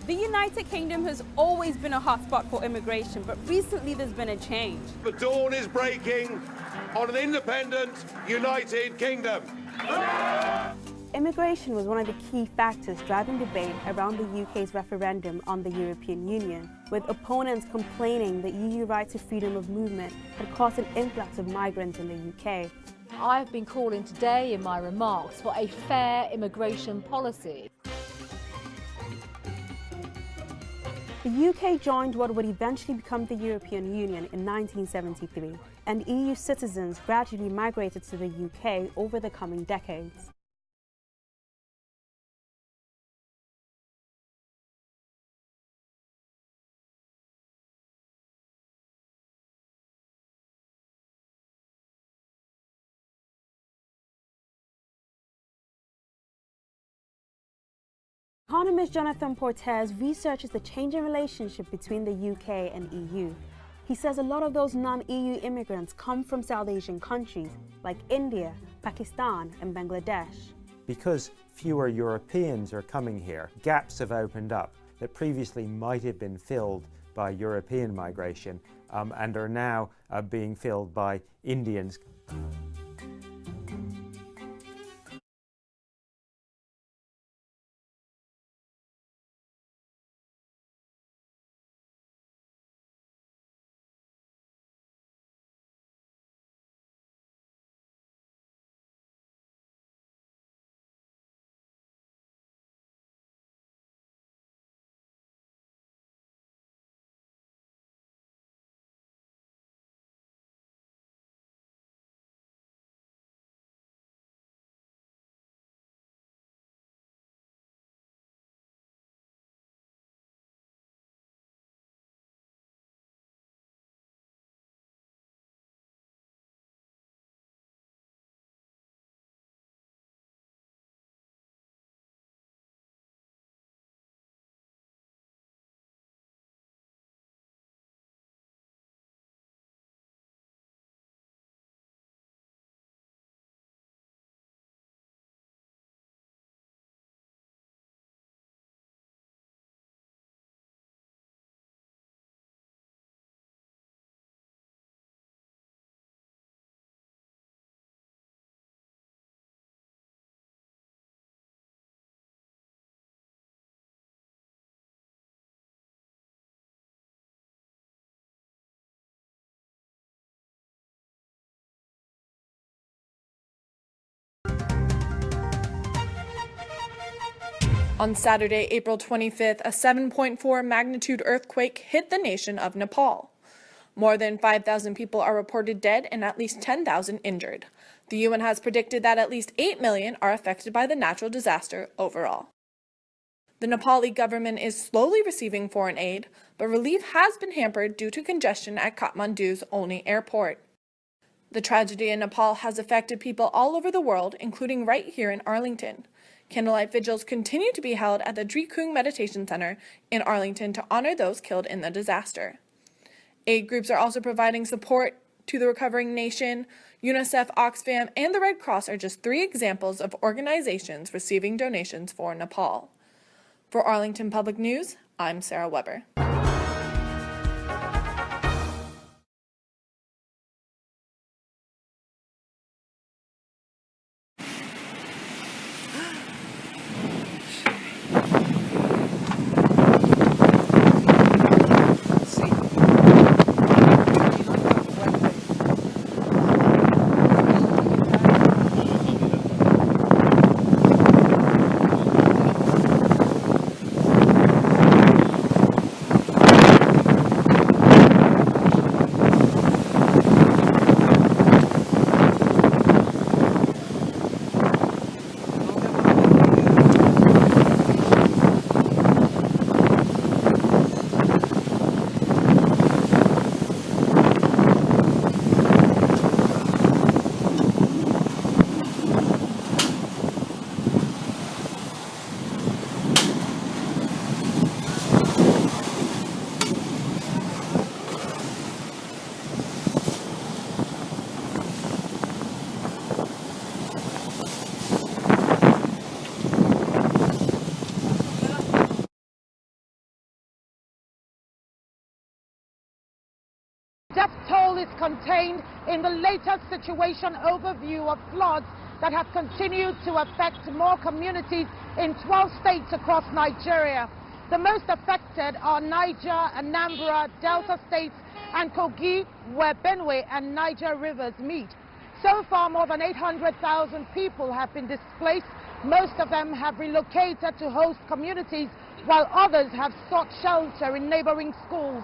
The United Kingdom has always been a hotspot for immigration, but recently there's been a change. The dawn is breaking on an independent United Kingdom. Immigration was one of the key factors driving debate around the UK's referendum on the European Union, with opponents complaining that EU right to freedom of movement had caused an influx of migrants in the UK. I have been calling today in my remarks for a fair immigration policy. The UK joined what would eventually become the European Union in 1973, and EU citizens gradually migrated to the UK over the coming decades. Economist Jonathan Portes researches the changing relationship between the UK and EU. He says a lot of those non-EU immigrants come from South Asian countries like India, Pakistan and Bangladesh. Because fewer Europeans are coming here, gaps have opened up that previously might have been filled by European migration and are now being filled by Indians. On Saturday, April 25th, a 7.4 magnitude earthquake hit the nation of Nepal. More than 5,000 people are reported dead and at least 10,000 injured. The UN has predicted that at least 8 million are affected by the natural disaster overall. The Nepali government is slowly receiving foreign aid, but relief has been hampered due to congestion at Kathmandu's only airport. The tragedy in Nepal has affected people all over the world, including right here in Arlington. Candlelight vigils continue to be held at the Drikung Meditation Center in Arlington to honor those killed in the disaster. Aid groups are also providing support to the recovering nation. UNICEF, Oxfam, and the Red Cross are just 3 examples of organizations receiving donations for Nepal. For Arlington Public News, I'm Sarah Weber. contained in the latest situation overview of floods that have continued to affect more communities in 12 states across Nigeria. The most affected are Niger, Anambra, Delta states, and Kogi, where Benue and Niger rivers meet. So far, more than 800,000 people have been displaced. Most of them have relocated to host communities, while others have sought shelter in neighboring schools.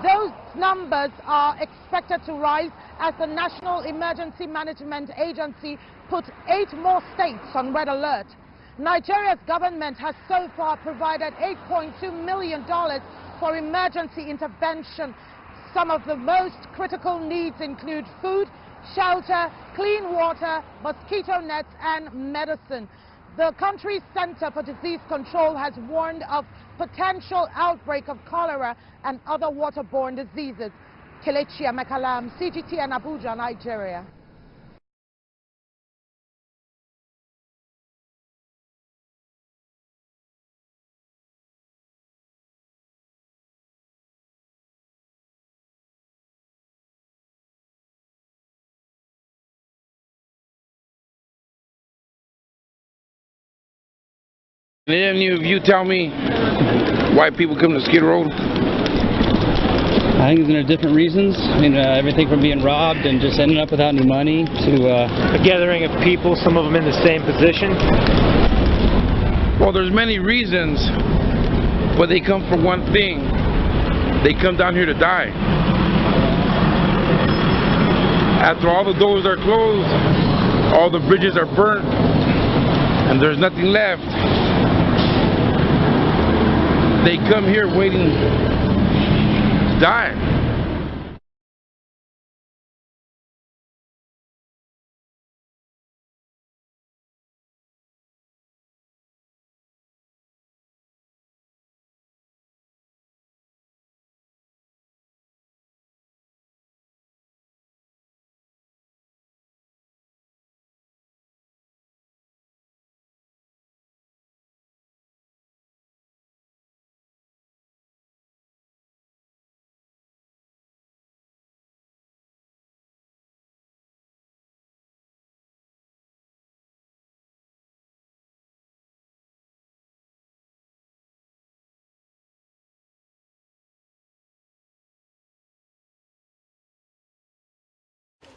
Those numbers are expected to rise as the National Emergency Management Agency puts 8 more states on red alert. Nigeria's government has so far provided $8.2 million for emergency intervention. Some of the most critical needs include food, shelter, clean water, mosquito nets, and medicine. The country's Center for Disease Control has warned of potential outbreak of cholera and other waterborne diseases. Kelechi Amekalam, CGTN Abuja, Nigeria. Did any of you tell me why people come to Skid Row? I think there are different reasons. I mean, everything from being robbed and just ending up without any money to a gathering of people, some of them in the same position. Well, there's many reasons, but they come for one thing. They come down here to die. After all the doors are closed, all the bridges are burnt, and there's nothing left. They come here waiting to die.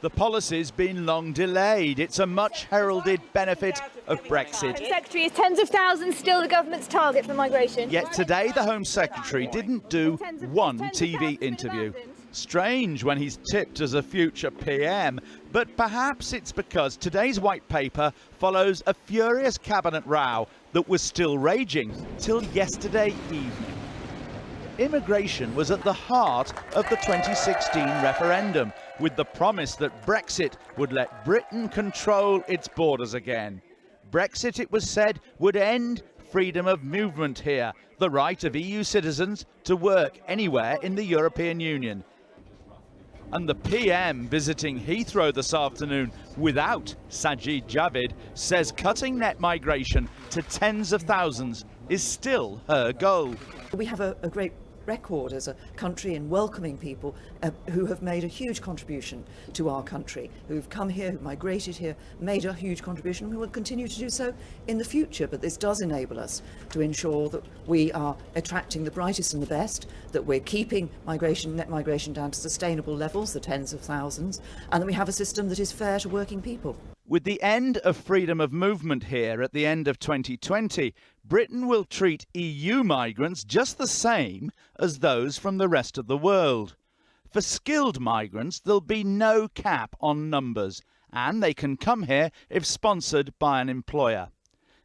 The policy's been long delayed. It's a much heralded benefit of Brexit. Secretary, is tens of thousands still the government's target for migration? Yet today the Home Secretary didn't do one TV interview. Strange when he's tipped as a future PM, but perhaps it's because today's white paper follows a furious cabinet row that was still raging till yesterday evening. Immigration was at the heart of the 2016 referendum, with the promise that Brexit would let Britain control its borders again. Brexit, it was said, would end freedom of movement here, the right of EU citizens to work anywhere in the European Union. And the PM visiting Heathrow this afternoon without Sajid Javid says cutting net migration to tens of thousands is still her goal. We have a great record as a country in welcoming people who have made a huge contribution to our country, who've come here, who've migrated here, made a huge contribution, and who will continue to do so in the future. But this does enable us to ensure that we are attracting the brightest and the best, that we're keeping net migration down to sustainable levels, the tens of thousands, and that we have a system that is fair to working people. With the end of freedom of movement here at the end of 2020, Britain will treat EU migrants just the same as those from the rest of the world. For skilled migrants, there'll be no cap on numbers, and they can come here if sponsored by an employer.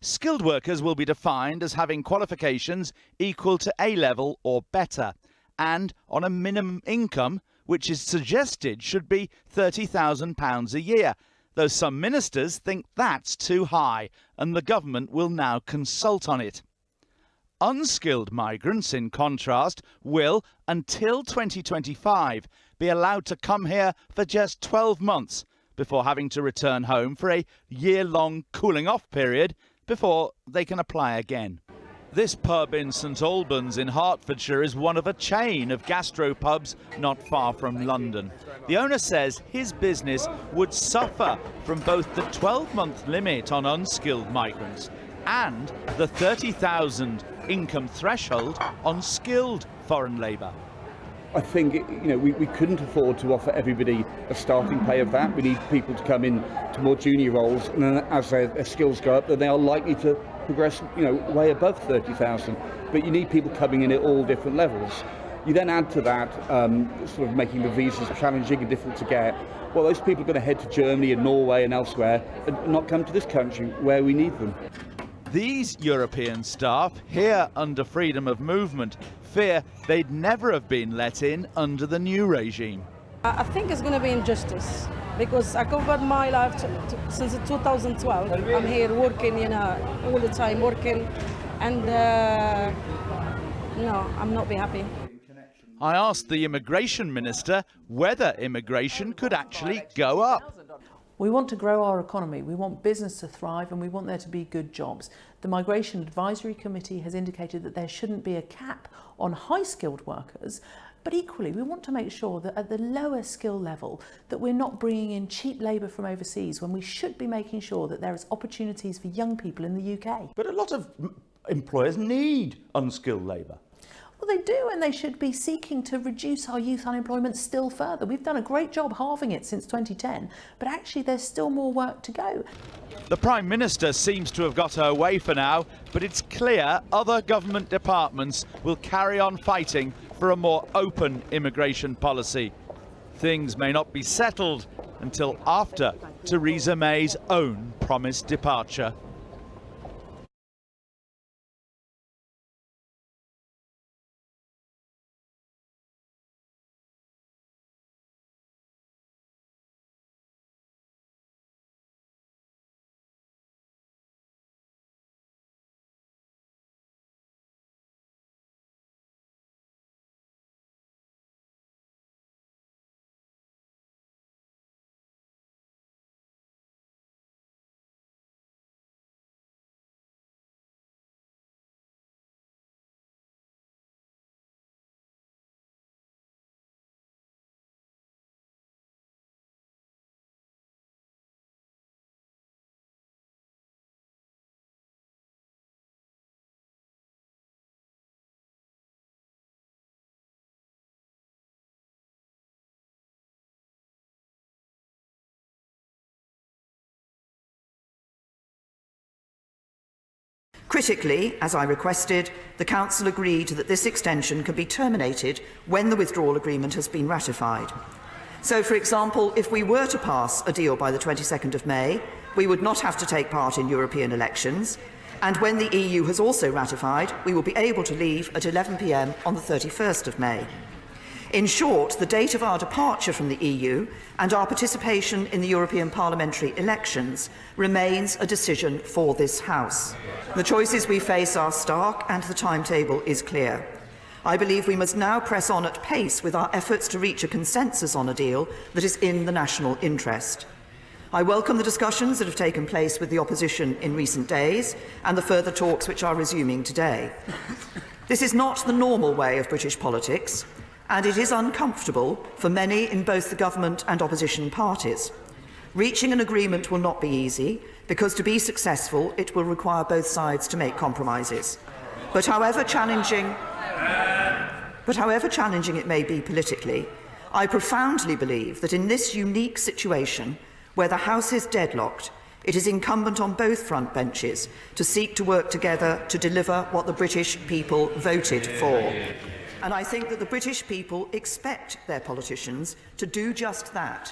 Skilled workers will be defined as having qualifications equal to A-level or better, and on a minimum income, which is suggested should be £30,000 a year, though some ministers think that's too high, and the government will now consult on it. Unskilled migrants, in contrast, will, until 2025, be allowed to come here for just 12 months before having to return home for a year-long cooling-off period before they can apply again. This pub in St Albans in Hertfordshire is one of a chain of gastropubs not far from London. The owner says his business would suffer from both the 12-month limit on unskilled migrants and the 30,000 income threshold on skilled foreign labour. I think we couldn't afford to offer everybody a starting pay of that. We need people to come in to more junior roles, and then as their skills go up, then they are likely to progress way above 30,000. But you need people coming in at all different levels. You then add to that sort of making the visas challenging and difficult to get. Well, those people are going to head to Germany and Norway and elsewhere and not come to this country where we need them. These European staff, here under freedom of movement, fear they'd never have been let in under the new regime. I think it's going to be injustice, because I covered my life since 2012. I'm here working, all the time working, and no, I'm not be happy. I asked the immigration minister whether immigration could actually go up. We want to grow our economy, we want business to thrive, and we want there to be good jobs. The Migration Advisory Committee has indicated that there shouldn't be a cap on high-skilled workers, but equally we want to make sure that at the lower skill level that we're not bringing in cheap labour from overseas, when we should be making sure that there is opportunities for young people in the UK. But a lot of employers need unskilled labour. Well, they do, and they should be seeking to reduce our youth unemployment still further. We've done a great job halving it since 2010, but actually there's still more work to go. The Prime Minister seems to have got her way for now, but it's clear other government departments will carry on fighting for a more open immigration policy. Things may not be settled until after Theresa May's own promised departure. Critically, as I requested, the Council agreed that this extension can be terminated when the withdrawal agreement has been ratified. So, for example, if we were to pass a deal by the 22nd of May, we would not have to take part in European elections, and when the EU has also ratified, we will be able to leave at 11 p.m. on the 31st of May. In short, the date of our departure from the EU and our participation in the European parliamentary elections remains a decision for this House. The choices we face are stark and the timetable is clear. I believe we must now press on at pace with our efforts to reach a consensus on a deal that is in the national interest. I welcome the discussions that have taken place with the opposition in recent days and the further talks which are resuming today. This is not the normal way of British politics, and it is uncomfortable for many in both the government and opposition parties. Reaching an agreement will not be easy, because to be successful it will require both sides to make compromises. But however challenging it may be politically, I profoundly believe that in this unique situation, where the House is deadlocked, it is incumbent on both front benches to seek to work together to deliver what the British people voted for. And I think that the British people expect their politicians to do just that.